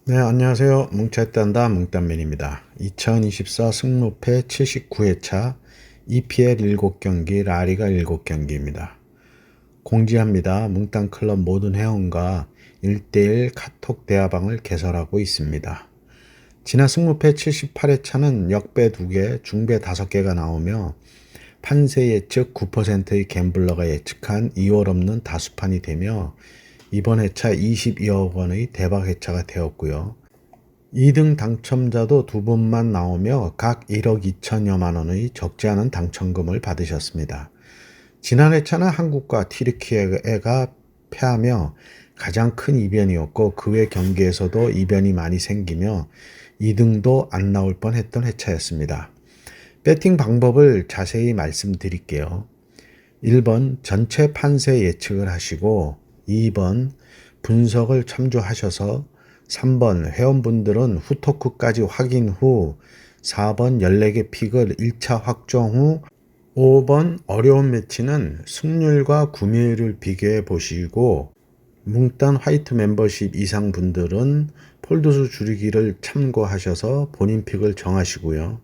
네, 안녕하세요. 뭉쳤단다 뭉딴맨입니다. 2024 승무패 79회차 EPL 7경기, 라리가 7경기입니다. 공지합니다. 뭉딴클럽 모든 회원과 1대1 카톡 대화방을 개설하고 있습니다. 지난 승무패 78회차는 역배 2개, 중배 5개가 나오며 판세 예측 9%의 갬블러가 예측한 2월 없는 다수판이 되며 이번 회차 22억 원의 대박 회차가 되었고요. 2등 당첨자도 2분만 나오며 각 1억 2천여만 원의 적지 않은 당첨금을 받으셨습니다. 지난 회차는 한국과 튀르키예가 패하며 가장 큰 이변이었고 그 외 경기에서도 이변이 많이 생기며 2등도 안 나올 뻔했던 회차였습니다. 배팅 방법을 자세히 말씀드릴게요. 1번 전체 판세 예측을 하시고 2번 분석을 참조하셔서 3번 회원분들은 후토크까지 확인 후 4번 14개 픽을 1차 확정 후 5번 어려운 매치는 승률과 구매율을 비교해 보시고 뭉딴 화이트 멤버십 이상 분들은 폴드수 줄이기를 참고하셔서 본인 픽을 정하시고요.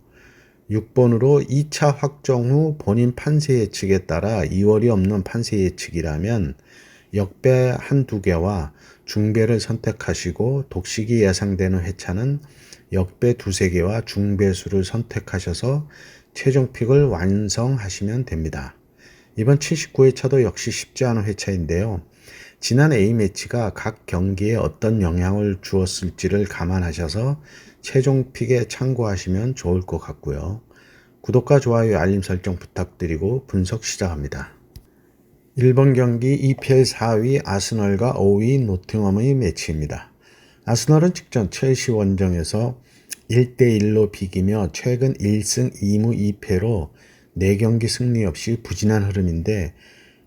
6번으로 2차 확정 후 본인 판세 예측에 따라 2월이 없는 판세 예측이라면 역배 한두 개와 중배를 선택하시고 독식이 예상되는 회차는 역배 두세 개와 중배수를 선택하셔서 최종 픽을 완성하시면 됩니다. 이번 79회차도 역시 쉽지 않은 회차인데요. 지난 A매치가 각 경기에 어떤 영향을 주었을지를 감안하셔서 최종 픽에 참고하시면 좋을 것 같고요. 구독과 좋아요, 알림 설정 부탁드리고 분석 시작합니다. 1번 경기 EPL 4위 아스널과 5위 노팅엄의 매치입니다. 아스널은 직전 첼시 원정에서 1대1로 비기며 최근 1승 2무 2패로 4경기 승리 없이 부진한 흐름인데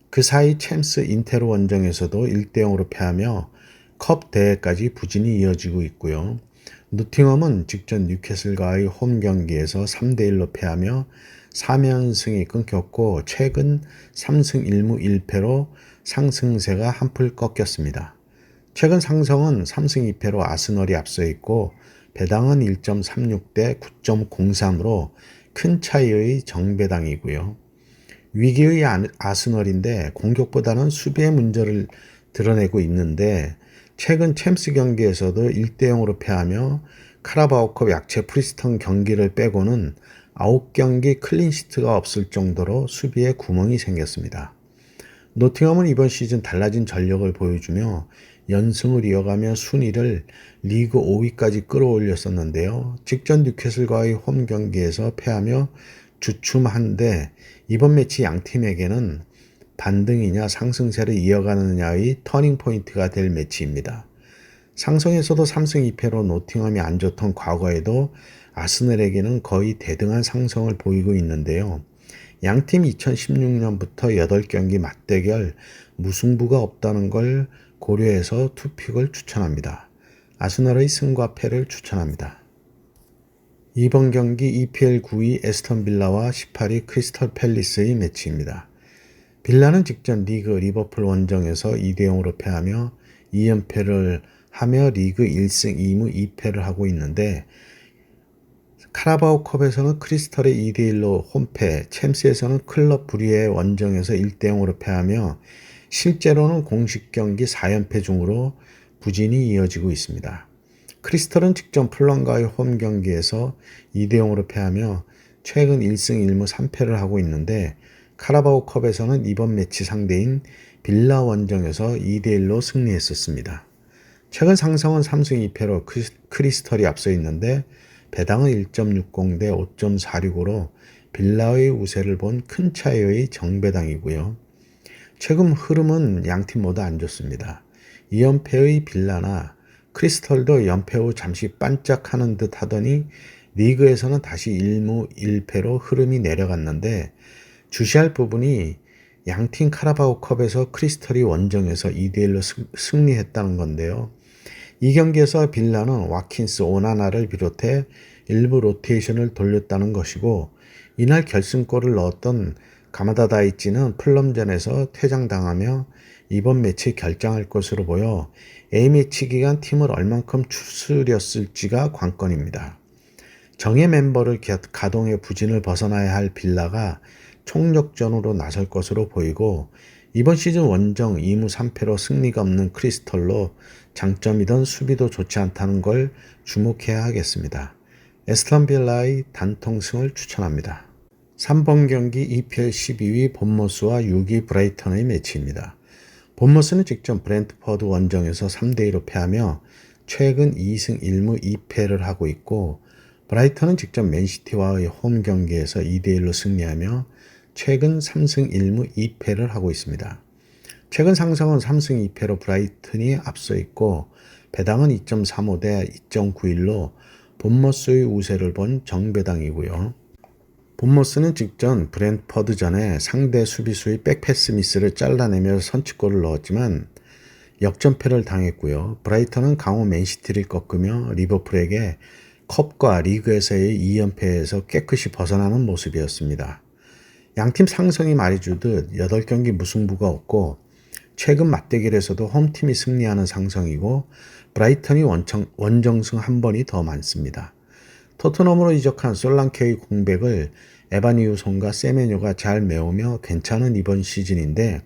그 사이 챔스 인테르 원정에서도 1대0으로 패하며 컵 대회까지 부진이 이어지고 있고요. 노팅엄은 직전 뉴캐슬과의 홈 경기에서 3대1로 패하며 3연승이 끊겼고 최근 3승 1무 1패로 상승세가 한풀 꺾였습니다. 최근 상승은 3승 2패로 아스널이 앞서 있고 배당은 1.36대 9.03으로 큰 차이의 정배당이고요. 위기의 아스널인데 공격보다는 수비의 문제를 드러내고 있는데 최근 챔스 경기에서도 1대0으로 패하며 카라바오컵 약체 프리스턴 경기를 빼고는 9경기 클린시트가 없을 정도로 수비에 구멍이 생겼습니다. 노팅엄은 이번 시즌 달라진 전력을 보여주며 연승을 이어가며 순위를 리그 5위까지 끌어올렸었는데요. 직전 뉴캐슬과의 홈 경기에서 패하며 주춤한데 이번 매치 양팀에게는 반등이냐 상승세를 이어가느냐의 터닝포인트가 될 매치입니다. 상승에서도 3승 2패로 노팅엄이 안 좋던 과거에도 아스널에게는 거의 대등한 상승을 보이고 있는데요. 양팀 2016년부터 8경기 맞대결 무승부가 없다는 걸 고려해서 투픽을 추천합니다. 아스널의 승과 패를 추천합니다. 이번 경기 EPL 9위 에스턴 빌라와 18위 크리스털 팰리스의 매치입니다. 빌라는 직전 리그 리버풀 원정에서 2대0으로 패하며 2연패를 하며 리그 1승 2무 2패를 하고 있는데 카라바오컵에서는 크리스털의 2대1로 홈패, 챔스에서는 클럽 브리의 원정에서 1대0으로 패하며 실제로는 공식 경기 4연패 중으로 부진이 이어지고 있습니다. 크리스털은 직전 풀럼과의 홈 경기에서 2대0으로 패하며 최근 1승 1무 3패를 하고 있는데 카라바오컵에서는 이번 매치 상대인 빌라 원정에서 2대1로 승리했었습니다. 최근 상승은 3승 2패로 크리스털이 앞서 있는데 배당은 1.60대 5.46으로 빌라의 우세를 본 큰 차이의 정배당이고요. 최근 흐름은 양팀 모두 안 좋습니다. 2연패의 빌라나 크리스털도 연패 후 잠시 반짝하는 듯 하더니 리그에서는 다시 1무 1패로 흐름이 내려갔는데 주시할 부분이 양팀 카라바오컵에서 크리스털이 원정에서 2대1로 승리했다는 건데요. 이 경기에서 빌라는 와킨스, 오나나를 비롯해 일부 로테이션을 돌렸다는 것이고 이날 결승골을 넣었던 가마다 다이치는 풀럼전에서 퇴장당하며 이번 매치 결정할 것으로 보여 A매치 기간 팀을 얼만큼 추스렸을지가 관건입니다. 정예 멤버를 가동해 부진을 벗어나야 할 빌라가 총력전으로 나설 것으로 보이고 이번 시즌 원정 2무 3패로 승리가 없는 크리스털로 장점이던 수비도 좋지 않다는 걸 주목해야 하겠습니다. 에스턴 빌라의 단통승을 추천합니다. 3번 경기 EPL 12위 본머스와 6위 브라이턴의 매치입니다. 본머스는 직전 브렌트퍼드 원정에서 3대2로 패하며 최근 2승 1무 2패를 하고 있고 브라이턴은 직전 맨시티와의 홈 경기에서 2대1로 승리하며 최근 3승 1무 2패를 하고 있습니다. 최근 상승은 3승 2패로 브라이튼이 앞서 있고 배당은 2.35대 2.91로 본머스의 우세를 본 정배당이고요. 본머스는 직전 브렌트퍼드전에 상대 수비수의 백패스 미스를 잘라내며 선취골을 넣었지만 역전패를 당했고요. 브라이턴은 강호 맨시티를 꺾으며 리버풀에게 컵과 리그에서의 2연패에서 깨끗이 벗어나는 모습이었습니다. 양팀 상성이 말해주듯 8경기 무승부가 없고 최근 맞대결에서도 홈팀이 승리하는 상성이고 브라이턴이 원정승 한 번이 더 많습니다. 토트넘으로 이적한 솔랑케의 공백을 에바니우손과 세메뇨가 잘 메우며 괜찮은 이번 시즌인데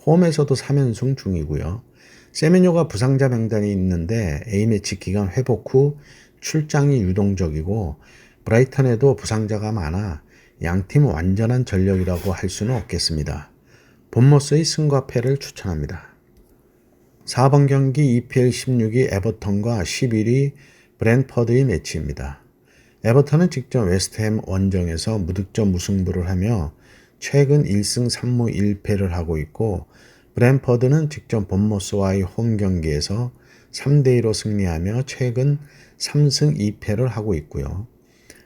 홈에서도 3연승 중이고요. 세메뇨가 부상자 명단이 있는데 A매치 기간 회복 후 출장이 유동적이고 브라이턴에도 부상자가 많아 양팀 완전한 전력이라고 할 수는 없겠습니다. 본머스의 승과 패를 추천합니다. 4번 경기 EPL 16위 에버턴과 11위 브랜퍼드의 매치입니다. 에버턴은 직전 웨스트햄 원정에서 무득점 무승부를 하며 최근 1승 3무 1패를 하고 있고 브랜퍼드는 직전 본머스와의 홈 경기에서 3대2로 승리하며 최근 3승 2패를 하고 있고요.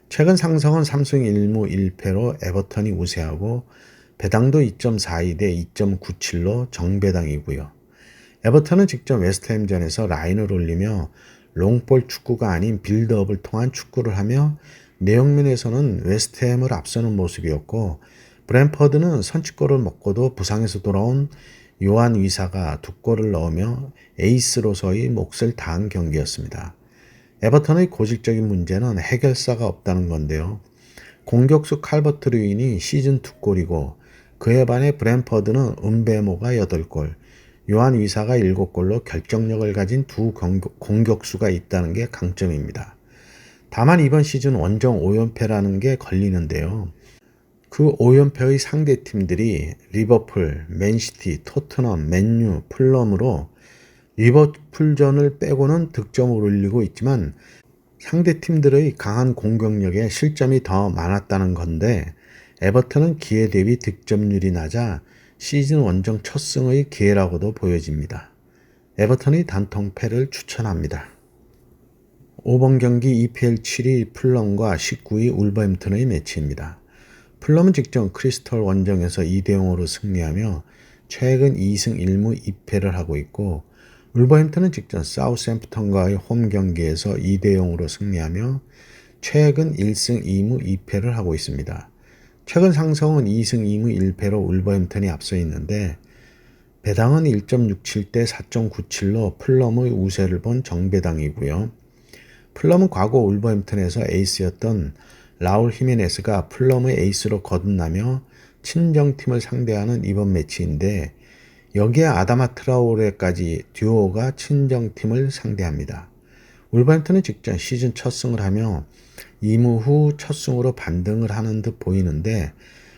최근 상승은 3승 1무 1패로 에버턴이 우세하고 배당도 2.42대 2.97로 정배당이고요. 에버턴은 직전 웨스트햄전에서 라인을 올리며 롱볼 축구가 아닌 빌드업을 통한 축구를 하며 내용면에서는 웨스트햄을 앞서는 모습이었고 브랜퍼드는 선취골을 먹고도 부상에서 돌아온 요한 위사가 2골을 넣으며 에이스로서의 몫을 다한 경기였습니다. 에버턴의 고질적인 문제는 해결사가 없다는 건데요. 공격수 칼버트 류인이 시즌 2골이고 그에 반해 브랜퍼드는 은베모가 8골, 요한 위사가 7골로 결정력을 가진 두 공격수가 있다는 게 강점입니다. 다만 이번 시즌 원정 5연패라는 게 걸리는데요. 그 5연패의 상대팀들이 리버풀, 맨시티, 토트넘, 맨유, 풀럼으로 리버풀전을 빼고는 득점을 올리고 있지만 상대팀들의 강한 공격력에 실점이 더 많았다는 건데 에버턴은 기회 대비 득점률이 낮아 시즌 원정 첫 승의 기회라고도 보여집니다. 에버턴의 단통패를 추천합니다. 5번 경기 EPL 7위 풀럼과 19위 울버햄튼의 매치입니다. 풀럼은 직전 크리스털 원정에서 2대0으로 승리하며 최근 2승 1무 2패를 하고 있고 울버햄튼은 직전 사우스햄프턴과의 홈 경기에서 2대0으로 승리하며 최근 1승 2무 2패를 하고 있습니다. 최근 상승은 2승 2무 1패로 울버햄튼이 앞서 있는데 배당은 1.67대 4.97로 풀럼의 우세를 본 정배당이고요. 풀럼은 과거 울버햄튼에서 에이스였던 라울 히메네스가 풀럼의 에이스로 거듭나며 친정팀을 상대하는 이번 매치인데 여기에 아다마 트라오레까지 듀오가 친정팀을 상대합니다. 울버햄튼은 직전 시즌 첫 승을 하며 2무 후 첫 승으로 반등을 하는 듯 보이는데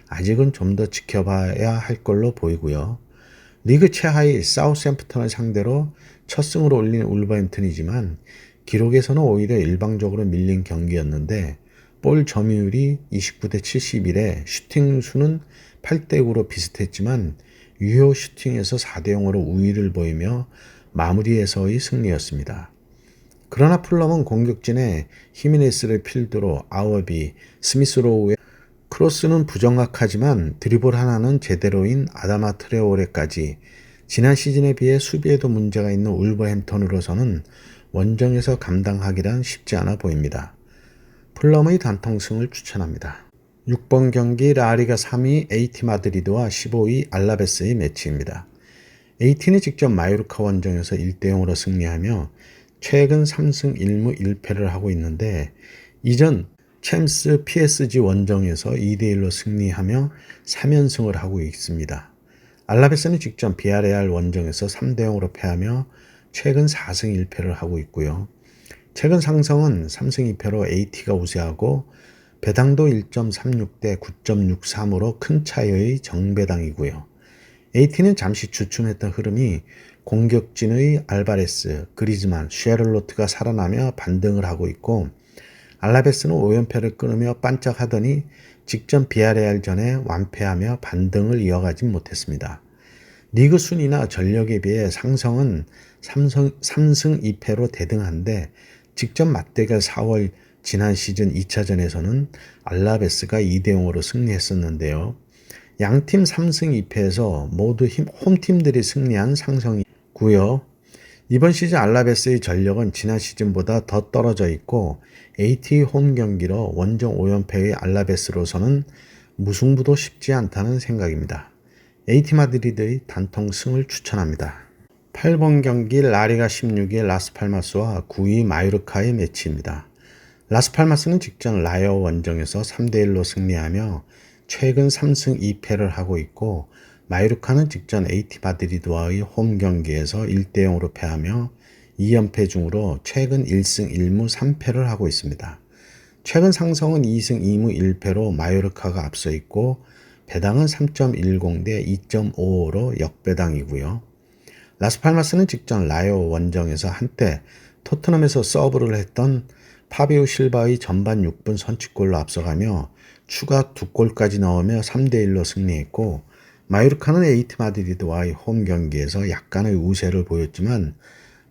아직은 좀 더 지켜봐야 할 걸로 보이고요. 리그 최하위 사우스햄프턴을 상대로 첫 승을 올린 울버햄튼이지만 기록에서는 오히려 일방적으로 밀린 경기였는데 볼 점유율이 29대 71에 슈팅 수는 8대 9로 비슷했지만 유효 슈팅에서 4대 0으로 우위를 보이며 마무리에서의 승리였습니다. 그러나 풀럼은 공격진에 히미네스를 필두로 아워비, 스미스로우의 크로스는 부정확하지만 드리블 하나는 제대로인 아다마 트레오레까지 지난 시즌에 비해 수비에도 문제가 있는 울버햄턴으로서는 원정에서 감당하기란 쉽지 않아 보입니다. 풀럼의 단통승을 추천합니다. 6번 경기 라리가 3위 AT 마드리드와 15위 알라베스의 매치입니다. AT는 직접 마요르카 원정에서 1대 0으로 승리하며 최근 3승 1무 1패를 하고 있는데 이전 챔스 PSG 원정에서 2대 1로 승리하며 3연승을 하고 있습니다. 알라베스는 직전 비아레알 원정에서 3대 0으로 패하며 최근 4승 1패를 하고 있고요. 최근 상성은 3승 2패로 AT가 우세하고 배당도 1.36대 9.63으로 큰 차이의 정배당이고요. AT는 잠시 주춤했던 흐름이 공격진의 알바레스, 그리즈만, 쉐를로트가 살아나며 반등을 하고 있고 알라베스는 5연패를 끊으며 반짝하더니 직전 비아레알 전에 완패하며 반등을 이어가진 못했습니다. 리그 순위나 전력에 비해 상성은 3승 2패로 대등한데 직전 맞대결 4월 지난 시즌 2차전에서는 알라베스가 2대 0으로 승리했었는데요. 양팀 3승 2패에서 모두 홈팀들이 승리한 상성이고요. 이번 시즌 알라베스의 전력은 지난 시즌보다 더 떨어져 있고 AT 홈 경기로 원정 5연패의 알라베스로서는 무승부도 쉽지 않다는 생각입니다. AT 마드리드의 단통 승을 추천합니다. 8번 경기 라리가 16위 라스팔마스와 9위 마요르카의 매치입니다. 라스팔마스는 직전 라이어 원정에서 3대 1로 승리하며 최근 3승 2패를 하고 있고 마요르카는 직전 AT 마드리드와의 홈 경기에서 1대 0으로 패하며 2연패 중으로 최근 1승 1무 3패를 하고 있습니다. 최근 상성은 2승 2무 1패로 마요르카가 앞서 있고 배당은 3.10 대 2.55로 역배당이고요. 라스팔마스는 직전 라이어 원정에서 한때 토트넘에서 서브를 했던 파비오 실바의 전반 6분 선취골로 앞서가며 추가 2골까지 넣으며 3대 1로 승리했고 마요르카는 AT 마드리드와의 홈 경기에서 약간의 우세를 보였지만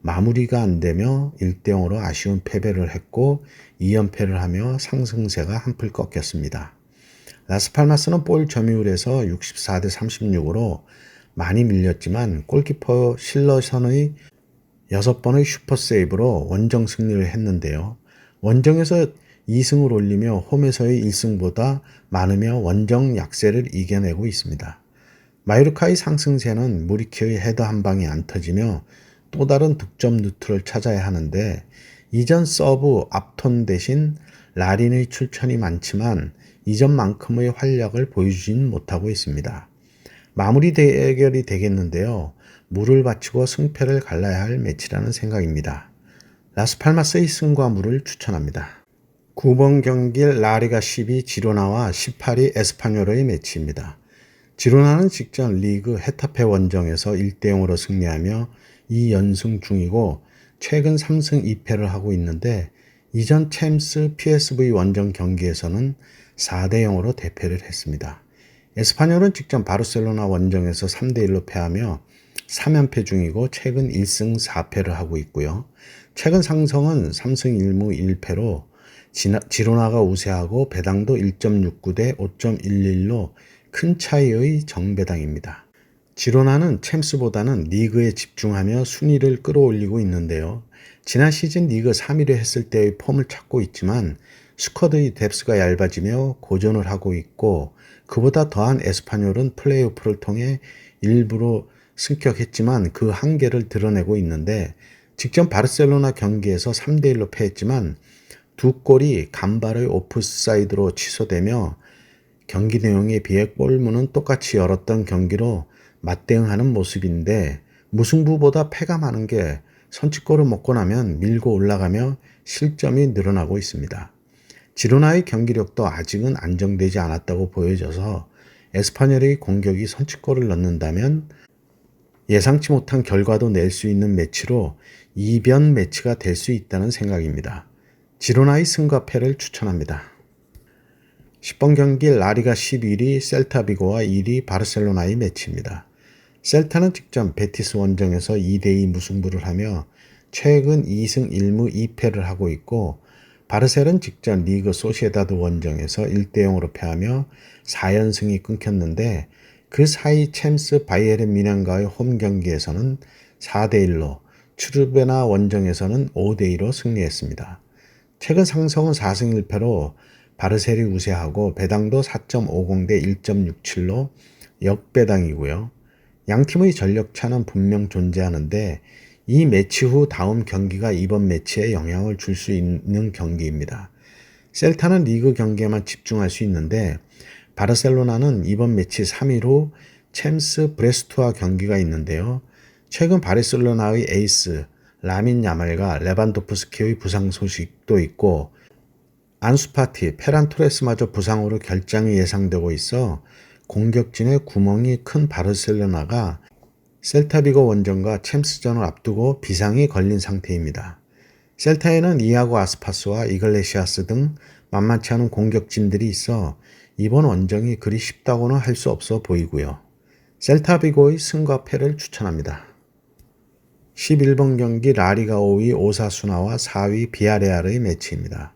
마무리가 안되며 1대 0으로 아쉬운 패배를 했고 2연패를 하며 상승세가 한풀 꺾였습니다. 라스팔마스는 볼 점유율에서 64대 36으로 많이 밀렸지만 골키퍼 실러선의 6번의 슈퍼세이브로 원정 승리를 했는데요. 원정에서 2승을 올리며 홈에서의 1승보다 많으며 원정 약세를 이겨내고 있습니다. 마요르카의 상승세는 무리키의 헤더 한 방이 안 터지며 또 다른 득점 루트를 찾아야 하는데 이전 서브 앞톤 대신 라린의 출전이 많지만 이전만큼의 활약을 보여주진 못하고 있습니다. 마무리 대결이 되겠는데요. 물을 바치고 승패를 갈라야 할 매치라는 생각입니다. 라스팔마스의 승과 물을 추천합니다. 9번 경기 라리가 10위 지로나와 18위 에스파뇰의 매치입니다. 지로나는 직전 리그 헤타페 원정에서 1대 0으로 승리하며 2연승 중이고 최근 3승 2패를 하고 있는데 이전 챔스 PSV 원정 경기에서는 4대 0으로 대패를 했습니다. 에스파뇰은 직전 바르셀로나 원정에서 3대 1로 패하며 3연패 중이고 최근 1승 4패를 하고 있고요. 최근 상성은 3승 1무 1패로 지로나가 우세하고 배당도 1.69 대 5.11로 큰 차이의 정배당입니다. 지로나는 챔스보다는 리그에 집중하며 순위를 끌어올리고 있는데요. 지난 시즌 리그 3위를 했을 때의 폼을 찾고 있지만 스쿼드의 뎁스가 얇아지며 고전을 하고 있고 그보다 더한 에스파뇰은 플레이오프를 통해 일부러 승격했지만 그 한계를 드러내고 있는데 직전 바르셀로나 경기에서 3대 1로 패했지만 두 골이 간발의 오프사이드로 취소되며 경기 내용에 비해 골문은 똑같이 열었던 경기로 맞대응하는 모습인데 무승부보다 패가 많은 게 선취골을 먹고 나면 밀고 올라가며 실점이 늘어나고 있습니다. 지로나의 경기력도 아직은 안정되지 않았다고 보여져서 에스파뇰의 공격이 선취골을 넣는다면 예상치 못한 결과도 낼 수 있는 매치로 이변 매치가 될 수 있다는 생각입니다. 지로나의 승과 패를 추천합니다. 10번 경기 라리가 11위 셀타비고와 1위 바르셀로나의 매치입니다. 셀타는 직전 베티스 원정에서 2대2 무승부를 하며 최근 2승 1무 2패를 하고 있고 바르셀은 직전 리그 소시에다드 원정에서 1대 0으로 패하며 4연승이 끊겼는데 그 사이 챔스 바이에른 뮌헨과의 홈 경기에서는 4대 1로 추르베나 원정에서는 5대 2로 승리했습니다. 최근 상성은 4승 1패로 바르셀이 우세하고 배당도 4.50 대 1.67로 역배당이고요. 양팀의 전력차는 분명 존재하는데 이 매치 후 다음 경기가 이번 매치에 영향을 줄 수 있는 경기입니다. 셀타는 리그 경기에만 집중할 수 있는데 바르셀로나는 이번 매치 3일 후 챔스 브레스트와 경기가 있는데요. 최근 바르셀로나의 에이스 라민 야말과 레반도프스키의 부상 소식도 있고 안수파티, 페란 토레스마저 부상으로 결장이 예상되고 있어 공격진에 구멍이 큰 바르셀로나가 셀타비고 원정과 챔스전을 앞두고 비상이 걸린 상태입니다. 셀타에는 이아고 아스파스와 이글레시아스 등 만만치 않은 공격진들이 있어 이번 원정이 그리 쉽다고는 할 수 없어 보이고요. 셀타비고의 승과 패를 추천합니다. 11번 경기 라리가 5위 오사수나와 4위 비아레알의 매치입니다.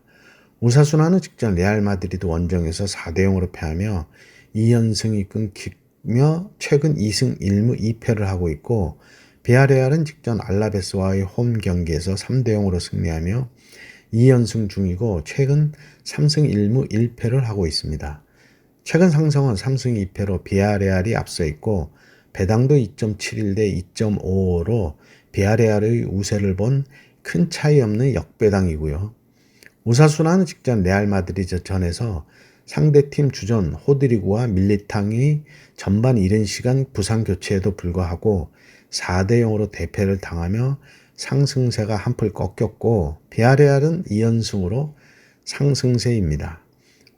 오사수나는 직전 레알 마드리드 원정에서 4대0으로 패하며 2연승이 끊기며 최근 2승 1무 2패를 하고 있고 비아레알은 직전 알라베스와의 홈 경기에서 3대0으로 승리하며 2연승 중이고 최근 3승 1무 1패를 하고 있습니다. 최근 상승은 3승 2패로 비아레알이 앞서 있고 배당도 2.71대 2.55로 비아레알의 우세를 본 큰 차이 없는 역배당이고요. 오사수나는 직전 레알 마드리드 전에서 상대팀 주전 호드리구와 밀리탕이 전반 이른 시간 부상 교체에도 불구하고 4대0으로 대패를 당하며 상승세가 한풀 꺾였고 비아레알은 2연승으로 상승세입니다.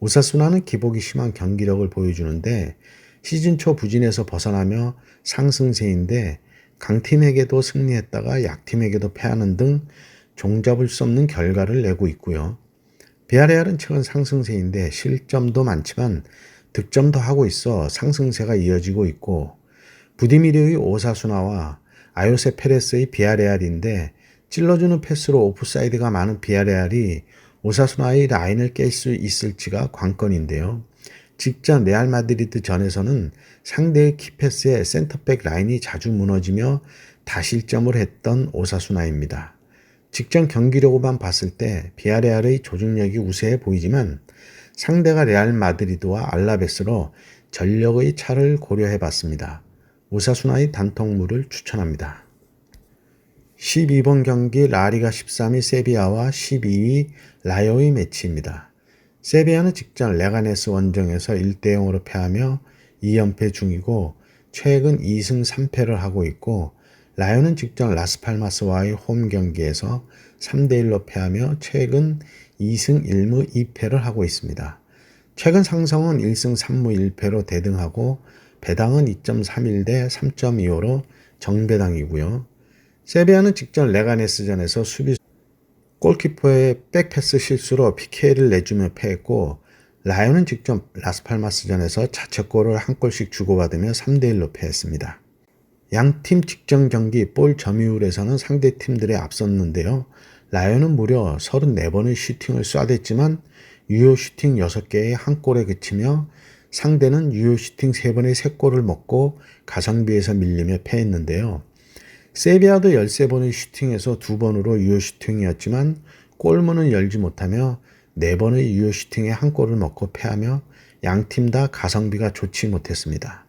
오사수나는 기복이 심한 경기력을 보여주는데 시즌 초 부진에서 벗어나며 상승세인데 강팀에게도 승리했다가 약팀에게도 패하는 등 종잡을 수 없는 결과를 내고 있고요. 비아레알은 최근 상승세인데 실점도 많지만 득점도 하고 있어 상승세가 이어지고 있고 부디미르의 오사수나와 아요세 페레스의 비아레알인데 찔러주는 패스로 오프사이드가 많은 비아레알이 오사수나의 라인을 깰 수 있을지가 관건인데요. 직전 레알 마드리드 전에서는 상대의 키패스에 센터백 라인이 자주 무너지며 다실점을 했던 오사수나입니다. 직전 경기력으로만 봤을 때 비아레알의 조직력이 우세해 보이지만 상대가 레알 마드리드와 알라베스로 전력의 차를 고려해 봤습니다. 오사수나의 단통물을 추천합니다. 12번 경기 라리가 13위 세비야와 12위 라요의 매치입니다. 세비야는 직전 레가네스 원정에서 1대0으로 패하며 2연패 중이고 최근 2승 3패를 하고 있고 라요는 직전 라스팔마스와의 홈 경기에서 3대1로 패하며 최근 2승 1무 2패를 하고 있습니다. 최근 상성은 1승 3무 1패로 대등하고 배당은 2.31대 3.25로 정배당이고요. 세비야는 직전 레가네스전에서 골키퍼의 백패스 실수로 PK를 내주며 패했고 라요는 직전 라스팔마스전에서 자책골을 한 골씩 주고받으며 3대1로 패했습니다. 양팀 직전 경기 볼 점유율에서는 상대팀들에 앞섰는데요. 라요는 무려 34번의 슈팅을 쏴댔지만 유효 슈팅 6개에 한 골에 그치며 상대는 유효 슈팅 3번의 3골을 먹고 가성비에서 밀리며 패했는데요. 세비야도 13번의 슈팅에서 2번으로 유효 슈팅이었지만 골문을 열지 못하며 4번의 유효 슈팅에 한 골을 먹고 패하며 양팀 다 가성비가 좋지 못했습니다.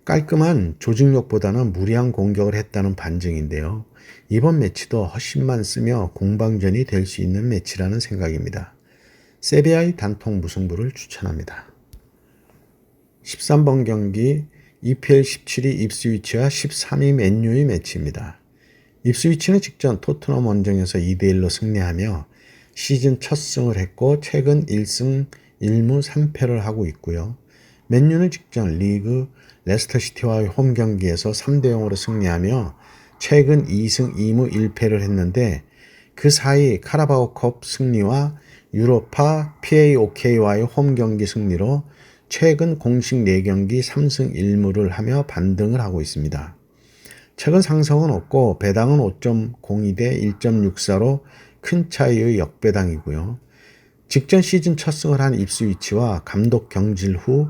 깔끔한 조직력보다는 무리한 공격을 했다는 반증인데요. 이번 매치도 헛심만 쓰며 공방전이 될 수 있는 매치라는 생각입니다. 세비야의 단통 무승부를 추천합니다. 13번 경기 EPL 17위 입스위치와 13위 맨유의 매치입니다. 입스위치는 직전 토트넘 원정에서 2대1로 승리하며 시즌 첫 승을 했고 최근 1승 1무 3패를 하고 있고요. 맨유는 직전 리그 레스터시티와의 홈 경기에서 3대0으로 승리하며 최근 2승 2무 1패를 했는데 그 사이 카라바오컵 승리와 유로파 PAOK와의 홈 경기 승리로 최근 공식 4경기 3승 1무를 하며 반등을 하고 있습니다. 최근 상승은 없고 배당은 5.02대 1.64로 큰 차이의 역배당이고요. 직전 시즌 첫 승을 한 입스위치와 감독 경질 후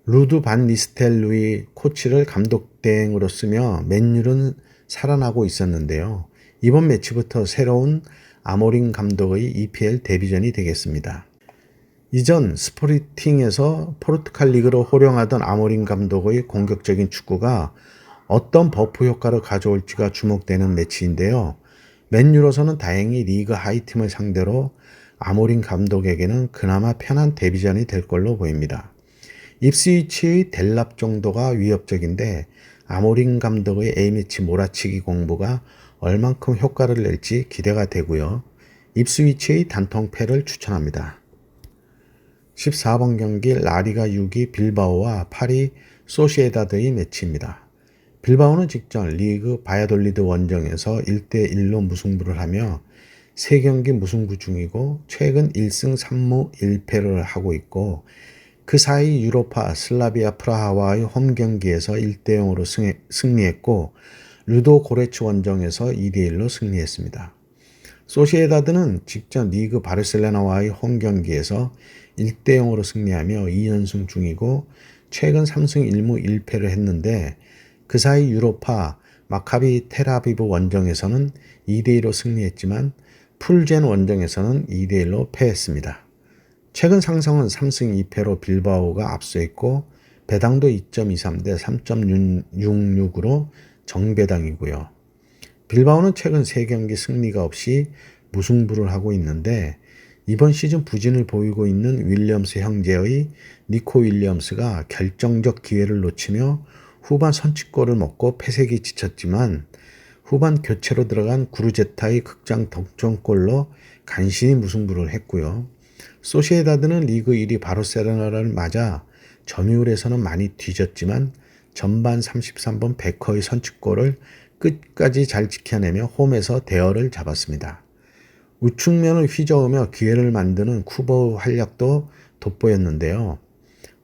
루드 반 니스텔루이 코치를 감독 대행으로 쓰며 맨유는 살아나고 있었는데요. 이번 매치부터 새로운 아모린 감독의 EPL 데뷔전이 되겠습니다. 이전 스포르팅에서 포르투갈 리그로 호령하던 아모린 감독의 공격적인 축구가 어떤 버프 효과를 가져올지가 주목되는 매치인데요. 맨유로서는 다행히 리그 하이팀을 상대로 아모린 감독에게는 그나마 편한 데뷔전이 될 걸로 보입니다. 입스위치의 델랍 정도가 위협적인데 아모린 감독의 A매치 몰아치기 공부가 얼만큼 효과를 낼지 기대가 되고요. 입스위치의 단통패를 추천합니다. 14번 경기 라리가 6위 빌바오와 파리 소시에다드의 매치입니다. 빌바오는 직전 리그 바야돌리드 원정에서 1대1로 무승부를 하며 3경기 무승부 중이고 최근 1승 3무 1패를 하고 있고 그 사이 유로파 슬라비아 프라하와의 홈 경기에서 1대0으로 승리했고 루도 고레츠 원정에서 2대1로 승리했습니다. 소시에다드는 직전 리그 바르셀로나와의 홈 경기에서 1대0으로 승리하며 2연승 중이고 최근 3승 1무 1패를 했는데 그 사이 유로파 마카비 텔아비브 원정에서는 2대2로 승리했지만 풀젠 원정에서는 2대1로 패했습니다. 최근 상승은 3승 2패로 빌바오가 앞서 있고 배당도 2.23 대 3.66으로 정배당이고요. 빌바오는 최근 3경기 승리가 없이 무승부를 하고 있는데 이번 시즌 부진을 보이고 있는 윌리엄스 형제의 니코 윌리엄스가 결정적 기회를 놓치며 후반 선취골을 먹고 패색이 지쳤지만 후반 교체로 들어간 구르제타의 극장 득점골로 간신히 무승부를 했고요. 소시에다드는 리그 1위 바르셀로나를 맞아 점유율에서는 많이 뒤졌지만 전반 33번 베커의 선취골을 끝까지 잘 지켜내며 홈에서 대열을 잡았습니다. 우측면을 휘저으며 기회를 만드는 쿠버의 활약도 돋보였는데요.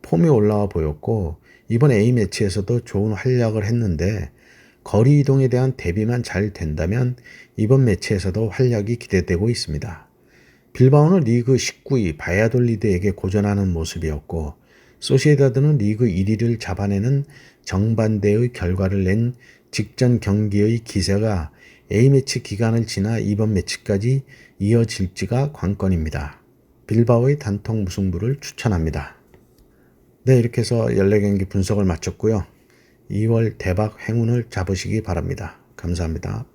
폼이 올라와 보였고 이번 A매치에서도 좋은 활약을 했는데 거리 이동에 대한 대비만 잘 된다면 이번 매치에서도 활약이 기대되고 있습니다. 빌바오는 리그 19위 바야돌리드에게 고전하는 모습이었고 소시에다드는 리그 1위를 잡아내는 정반대의 결과를 낸 직전 경기의 기세가 A매치 기간을 지나 이번 매치까지 이어질지가 관건입니다. 빌바오의 단통 무승부를 추천합니다. 네, 이렇게 해서 14경기 분석을 마쳤고요. 2월 대박 행운을 잡으시기 바랍니다. 감사합니다.